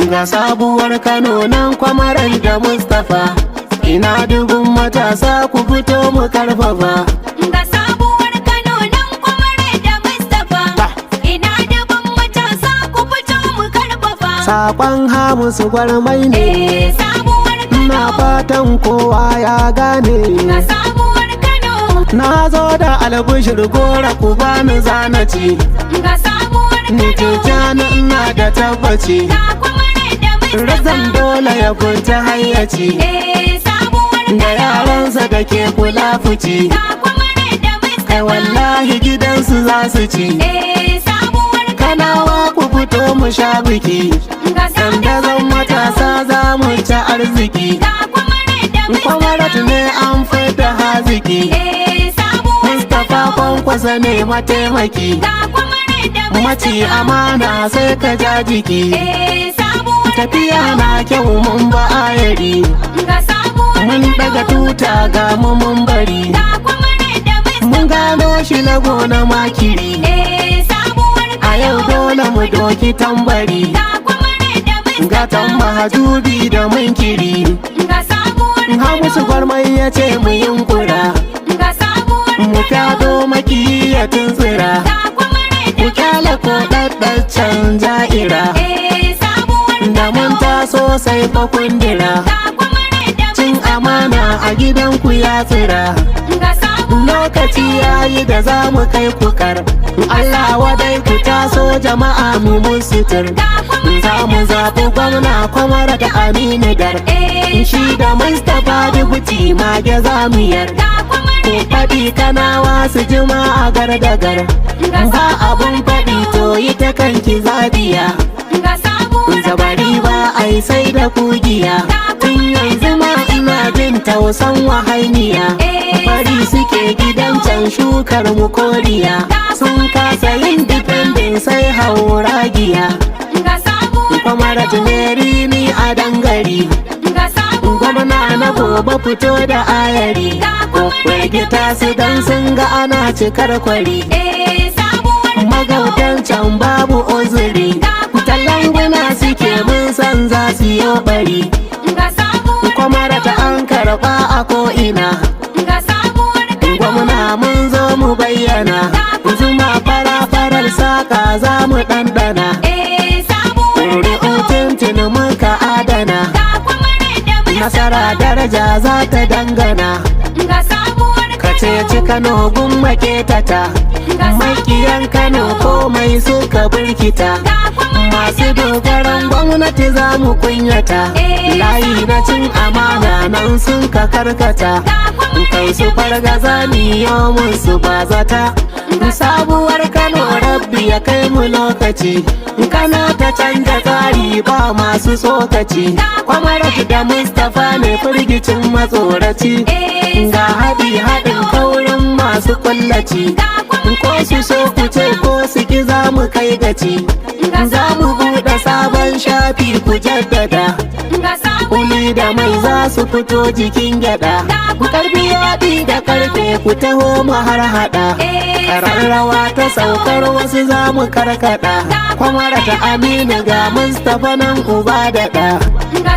Ga sabuwar Kano nan Kwamarar da Mustapha, ina dubun matasa ku fito mu karfafa. Ga sabuwar Kano nan Kwamarar da Mustapha, ina dubun matasa ku fito mu karfafa. Saƙon Hamisu Gwarmai ne, sabuwar Kano, ina fatan kowa ya gane. ga sabuwar Kano, Na zo da albishir gora ku bani zanaci, ga sabuwar ni Kano, Tijjani ina da tabbaci. ga Kwamarar da Razan Mustapha, dole ya fita hayyaci, sabuwar da Kano, yaransa da ke kula fici. ga Kwamarar da Mustapha, Kai wallahi gidansu za su ci. sabuwar Kanawa ku fito mu sha biki, ga dandazon matasa za mu ci arziki. ga Kwamarar da Kwamarat ne an fita haziki, sabuwar Mustapha Kwankwasa ne mataimaki. ga Kwamarar da Maci amana sai ka ja jiki, sabuwar tafiya na kyau mun ba ayari. ga sabuwar Mun daga tuta ga mu mun bari, ga Kwamarar da mun gano shi na gona makiri. sabuwar A yau dole mu doki tambari, ga Kwamarar da gatan mahajubi da munkiri. ga sabuwar Hamisu Gwarmai ya ce mu yunkura, ga sabuwar mu fyado maki ya tuntsira, ga Kwamarar ku kyale ko ɗaɗɗaccen ja'ira. sabuwar Da mun taso sai fa kundira, ga Kwamarar da cin amana a gidanku ya tsira. ga sabuwar Lokaci yayi da za mu kai ku kar, Allah wadai ku taso jama'a mu musu tur. Za mu zaɓi gwamna Kwamar da Aminu Dar, shi da Mustapha Dubuti mage za mu yar. ga Kwamarar Ku faɗi Kanawa su jima a gar-da-gar, ba abun faɗi to yi ta kanki zabiya. ga sabuwar Zabari ba ai sai da kugiya, tun yanzu ma ina jin tausan wahainiya. Fari suke gidan can shukar mu koriya, sun kasa yin difendin sai hauragiya. ga sabuwar Kwamarat ne rini a dangari, ga sabuwar gwamna na gobe fito da ayari. Kwakwai su dan sun ga ana cikar kwari, sabuwar magautan can babu uzuri. Tallan guna suke mun san za su yi bari, ga sabuwar Kwamarat an karɓa a ko'ina. ga sabuwar Gwamna mun zo mu bayyana, zuma fara-farar saƙa za mu ɗanɗana. sabuwar Ƙuri'u tuntuni muka adana, ga Kwamarar da nasara daraja za ta dangana. ga sabuwar Ka ceci Kano gun maketata, makiyan Kano komai suka birkita. Masu dogaran gwamnati za mu kunyata, layi na cin amana nan sun ka karkata. Kai su fargaza niyo musu bazata, sabuwar Kano rabbi ya kai mu lokaci. Kano ta canza tsari ba masu tsokaci, Kwamarat da Mustapha ne firgicin matsoraci. Ga haɗin kaurin masu kullaci, ko su so ku ce ko su ki za mu kai gaci. Za mu buɗe sabon shafi ku jaddada, ga sabuwar kuli da mai za su fito jikin gyaɗa. Karfi yaɗi da karfe ku taho mu har haɗa, ƙararrawa ta saukar wasu za mu karkaɗa. Kwamarat Aminu ga Mustapha nan uba da ɗa. ga